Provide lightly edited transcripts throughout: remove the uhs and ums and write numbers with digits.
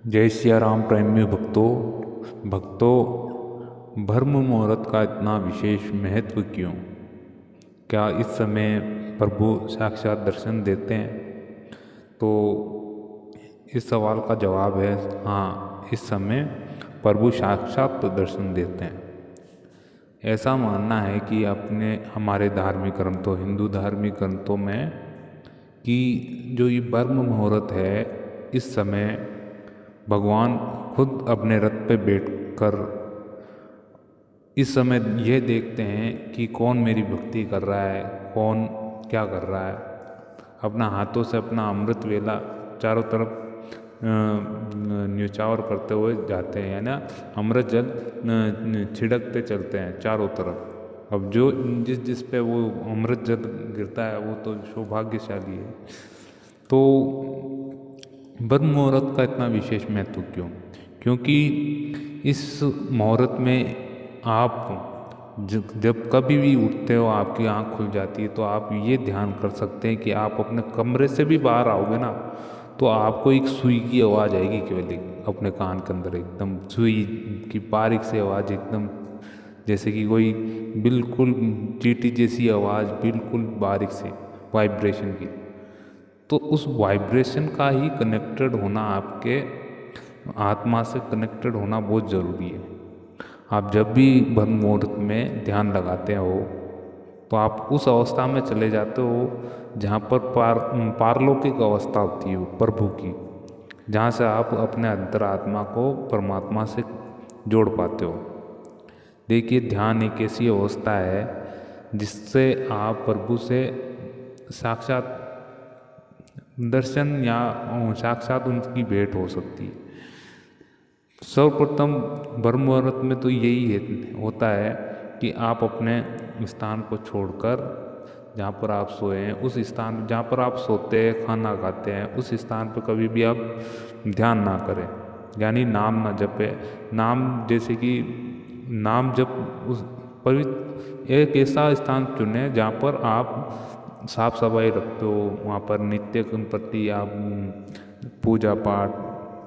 जय सिया राम प्रेमी भक्तों ब्रह्म मुहूर्त का इतना विशेष महत्व क्यों? क्या इस समय प्रभु साक्षात दर्शन देते हैं? तो इस सवाल का जवाब है हाँ, इस समय प्रभु साक्षात तो दर्शन देते हैं। ऐसा मानना है कि हमारे धार्मिक ग्रंथों, हिंदू धार्मिक ग्रंथों में कि जो ये ब्रह्म मुहूर्त है, इस समय भगवान खुद अपने रथ पे बैठकर इस समय यह देखते हैं कि कौन मेरी भक्ति कर रहा है, कौन क्या कर रहा है। अपना हाथों से अपना अमृत वेला चारों तरफ न्यौछावर करते हुए जाते हैं, यानी अमृत जल छिड़कते चलते हैं चारों तरफ। अब जो जिस पे वो अमृत जल गिरता है वो तो सौभाग्यशाली है। तो ब्रह्म मुहूर्त का इतना विशेष महत्व क्यों? क्योंकि इस मुहूर्त में आप जब कभी भी उठते हो, आपकी आँख खुल जाती है, तो आप ये ध्यान कर सकते हैं कि आप अपने कमरे से भी बाहर आओगे ना, तो आपको एक सुई की आवाज़ आएगी केवल अपने कान के अंदर, एकदम सुई की बारीक सी आवाज़, एकदम जैसे कि कोई बिल्कुल चींटी जैसी आवाज़, बिल्कुल बारीक सी वाइब्रेशन की। तो उस वाइब्रेशन का ही कनेक्टेड होना, आपके आत्मा से कनेक्टेड होना बहुत ज़रूरी है। आप जब भी ब्रह्म मुहूर्त में ध्यान लगाते हो तो आप उस अवस्था में चले जाते हो जहाँ पर पारलौकिक अवस्था होती है प्रभु की, जहाँ से आप अपने अंतरात्मा को परमात्मा से जोड़ पाते हो। देखिए, ध्यान एक ऐसी अवस्था है जिससे आप प्रभु से साक्षात दर्शन या साक्षात उनकी भेंट हो सकती है। सर्वप्रथम ब्रह्म मुहूर्त में तो यही होता है कि आप अपने स्थान को छोड़कर, जहाँ पर आप सोए हैं उस स्थान, जहाँ पर आप सोते हैं, खाना खाते हैं, उस स्थान पर कभी भी आप ध्यान ना करें, यानी नाम ना जपे। नाम जैसे कि नाम जप उस पवित्र एक ऐसा स्थान चुने जहाँ पर आप साफ सफाई रखते हो, वहाँ पर नित्य प्रति आप पूजा पाठ,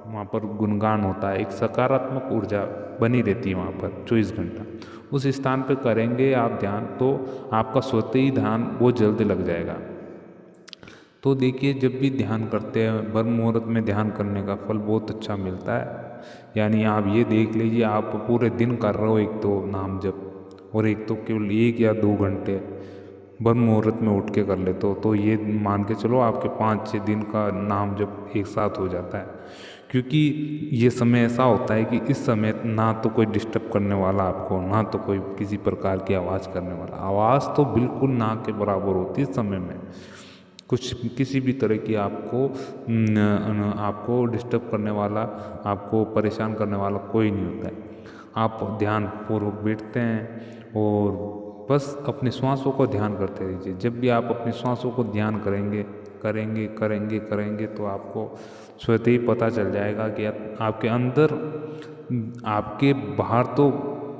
वहाँ पर गुणगान होता है, एक सकारात्मक ऊर्जा बनी रहती है वहाँ पर 24 घंटा। उस स्थान पर करेंगे आप ध्यान, तो आपका सोते ही ध्यान बहुत जल्दी लग जाएगा। तो देखिए, जब भी ध्यान करते हैं, ब्रह्म मुहूर्त में ध्यान करने का फल बहुत अच्छा मिलता है। यानी आप ये देख लीजिए, आप पूरे दिन कर रहे हो एक तो नाम जप, और एक तो केवल 1 या 2 घंटे ब्रह्म मुहूर्त में उठ के कर लेते हो, तो ये मान के चलो आपके 5-6 दिन का नाम जप एक साथ हो जाता है। क्योंकि ये समय ऐसा होता है कि इस समय ना तो कोई डिस्टर्ब करने वाला आपको, ना तो कोई किसी प्रकार की आवाज़ करने वाला। आवाज़ तो बिल्कुल ना के बराबर होती है इस समय में। कुछ किसी भी तरह की आपको डिस्टर्ब करने वाला, आपको परेशान करने वाला कोई नहीं होता है। आप ध्यान पूर्वक बैठते हैं और बस अपनी श्वासों को ध्यान करते रहिए। जब भी आप अपनी श्वासों को ध्यान करेंगे तो आपको स्वतः ही पता चल जाएगा कि आपके अंदर, आपके बाहर तो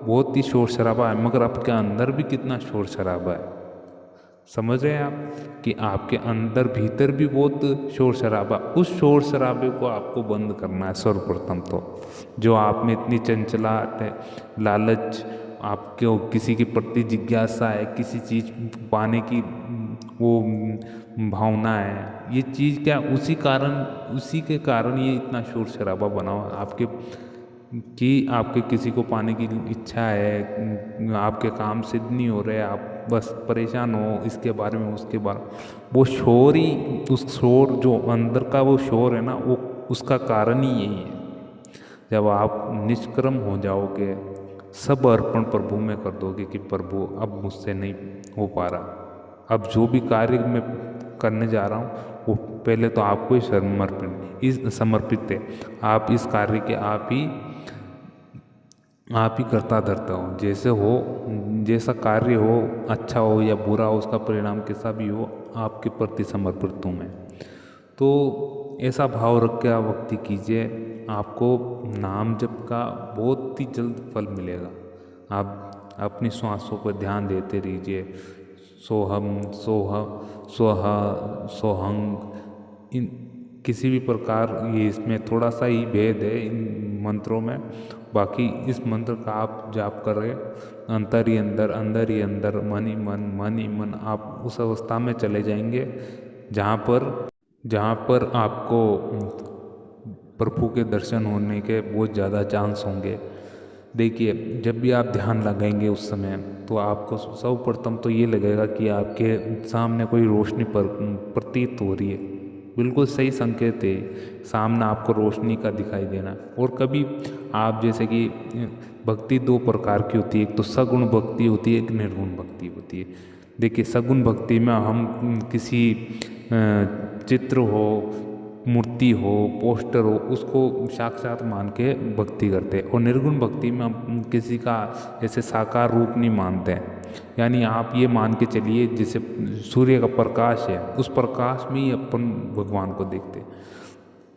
बहुत ही शोर शराबा है, मगर आपके अंदर भी कितना शोर शराबा है। समझ रहे हैं आप कि आपके अंदर भीतर भी बहुत शोर शराबा। उस शोर शराबे को आपको बंद करना है सर्वप्रथम तो। जो आप में इतनी चंचलाहट है, लालच, आपको किसी के प्रति जिज्ञासा है, किसी चीज़ पाने की वो भावना है, ये चीज़ क्या उसी के कारण ये इतना शोर शराबा बना हुआ आपके, कि आपके किसी को पाने की इच्छा है, आपके काम सिद्ध नहीं हो रहे, आप बस परेशान हो इसके बारे में उसके बारे में। वो शोर ही, उस शोर जो अंदर का वो शोर है ना, वो उसका कारण ही यही है। जब आप निष्कर्म हो जाओगे, सब अर्पण प्रभु में कर दोगे कि प्रभु अब मुझसे नहीं हो पा रहा, अब जो भी कार्य मैं करने जा रहा हूँ वो पहले तो आपको ही समर्पित है। आप इस कार्य के आप ही करता धरता हो, जैसा कार्य हो, अच्छा हो या बुरा हो, उसका परिणाम कैसा भी हो, आपके प्रति समर्पित हूँ मैं। तो ऐसा भाव रख के आप भक्ति कीजिए, आपको नाम जप का बहुत ही जल्द फल मिलेगा। आप अपनी श्वासों पर ध्यान देते रहिए, सोहम सोह सोहा सोहंग, किसी भी प्रकार ये इसमें थोड़ा सा ही भेद है इन मंत्रों में। बाकी इस मंत्र का आप जाप कर रहे अंतर ही अंदर मन ही मन आप उस अवस्था में चले जाएंगे जहाँ पर आपको प्रभु के दर्शन होने के बहुत ज़्यादा चांस होंगे। देखिए, जब भी आप ध्यान लगाएंगे उस समय तो आपको सर्वप्रथम तो ये लगेगा कि आपके सामने कोई रोशनी प्रतीत हो रही है। बिल्कुल सही संकेत है, सामने आपको रोशनी का दिखाई देना। और कभी आप जैसे कि भक्ति दो प्रकार की होती है, एक तो सगुण भक्ति होती है, एक निर्गुण भक्ति होती है। देखिए, सगुण भक्ति में हम किसी चित्र हो, मूर्ति हो, पोस्टर हो, उसको साक्षात मान के भक्ति करते हैं। और निर्गुण भक्ति में हम किसी का जैसे साकार रूप नहीं मानते हैं। यानी आप ये मान के चलिए जैसे सूर्य का प्रकाश है, उस प्रकाश में ही अपन भगवान को देखते हैं,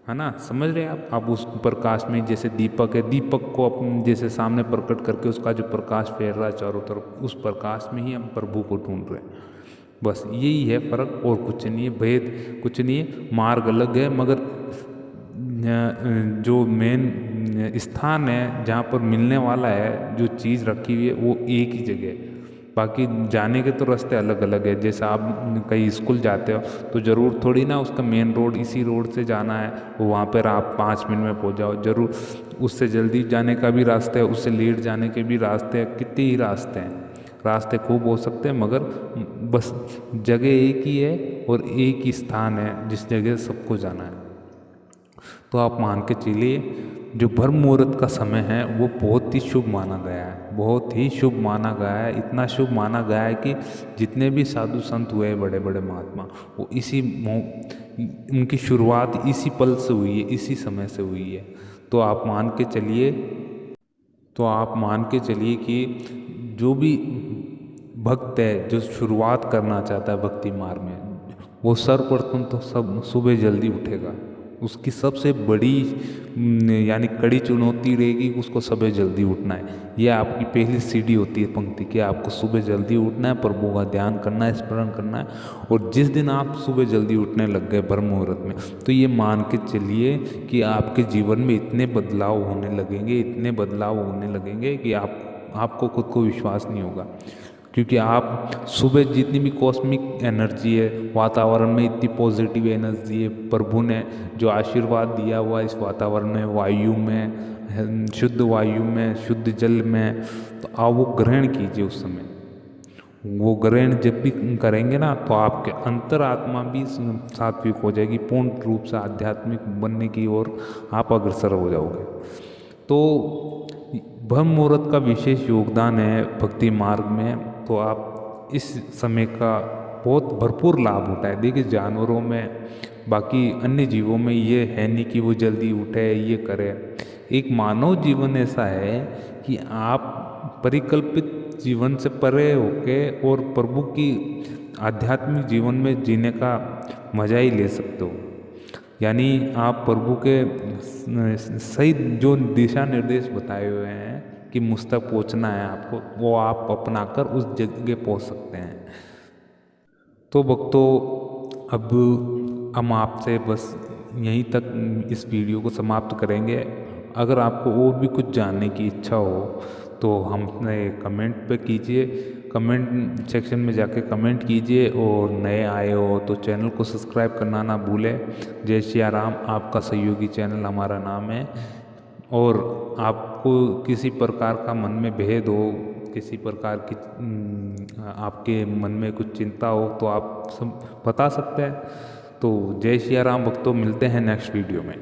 है ना। समझ रहे हैं आप उस प्रकाश में जैसे दीपक है, दीपक को अपन जैसे सामने प्रकट करके उसका जो प्रकाश फैल रहा है चारों तरफ, उस प्रकाश में ही हम प्रभु को ढूंढ रहे हैं। बस यही है फ़र्क, और कुछ नहीं है, भेद कुछ नहीं है। मार्ग अलग है, मगर जो मेन स्थान है जहाँ पर मिलने वाला है, जो चीज़ रखी हुई है, वो एक ही जगह है। बाकी जाने के तो रास्ते अलग अलग है। जैसे आप कहीं स्कूल जाते हो तो ज़रूर थोड़ी ना उसका मेन रोड इसी रोड से जाना है, वहाँ पर आप 5 मिनट में पहुँच जाओ। ज़रूर उससे जल्दी जाने का भी रास्ता है, उससे लेट जाने के भी रास्ते हैं। कितने ही रास्ते हैं, रास्ते खूब हो सकते हैं, मगर बस जगह एक ही है और एक ही स्थान है जिस जगह सबको जाना है। तो आप मान के चलिए जो ब्रह्म मुहूर्त का समय है वो बहुत ही शुभ माना गया है, बहुत ही शुभ माना गया है। इतना शुभ माना गया है कि जितने भी साधु संत हुए बड़े बड़े महात्मा, वो उनकी शुरुआत इसी पल से हुई है, इसी समय से हुई है। तो आप मान के चलिए कि जो भी भक्त है, जो शुरुआत करना चाहता है भक्ति मार्ग में, वो सर्वप्रथम तो सब सुबह जल्दी उठेगा। उसकी सबसे बड़ी यानी कड़ी चुनौती रहेगी उसको सुबह जल्दी उठना है। ये आपकी पहली सीढ़ी होती है पंक्ति कि आपको सुबह जल्दी उठना है, प्रभु का ध्यान करना है, स्मरण करना है। और जिस दिन आप सुबह जल्दी उठने लग गए ब्रह्म मुहूर्त में, तो ये मान के चलिए कि आपके जीवन में इतने बदलाव होने लगेंगे कि आपको खुद को विश्वास नहीं होगा। क्योंकि आप सुबह जितनी भी कॉस्मिक एनर्जी है, वातावरण में इतनी पॉजिटिव एनर्जी है, प्रभु ने जो आशीर्वाद दिया हुआ इस वातावरण में, वायु में, शुद्ध वायु में, शुद्ध जल में, तो आप वो ग्रहण कीजिए। उस समय वो ग्रहण जब भी करेंगे ना, तो आपके अंतरात्मा भी सात्विक हो जाएगी, पूर्ण रूप से आध्यात्मिक बनने की ओर आप अग्रसर हो जाओगे। तो ब्रह्म मुहूर्त का विशेष योगदान है भक्ति मार्ग में। तो आप इस समय का बहुत भरपूर लाभ उठाए। देखिए, जानवरों में, बाकी अन्य जीवों में ये है नहीं कि वो जल्दी उठे, ये करे। एक मानव जीवन ऐसा है कि आप परिकल्पित जीवन से परे होके और प्रभु की आध्यात्मिक जीवन में जीने का मजा ही ले सकते हो। यानी आप प्रभु के सही जो दिशा निर्देश बताए हुए हैं कि मुझ तक पहुँचना है आपको, वो आप अपना कर उस जगह पहुँच सकते हैं। तो भक्तों, अब हम आपसे बस यहीं तक इस वीडियो को समाप्त करेंगे। अगर आपको और भी कुछ जानने की इच्छा हो तो हमने कमेंट पे कीजिए, कमेंट सेक्शन में जाके कमेंट कीजिए। और नए आए हो तो चैनल को सब्सक्राइब करना ना भूलें। जय सिया राम, आपका सहयोगी चैनल हमारा नाम है। और आपको किसी प्रकार का मन में भेद हो, किसी प्रकार की आपके मन में कुछ चिंता हो तो आप सब बता सकते हैं। तो जय सिया राम भक्तों, मिलते हैं नेक्स्ट वीडियो में।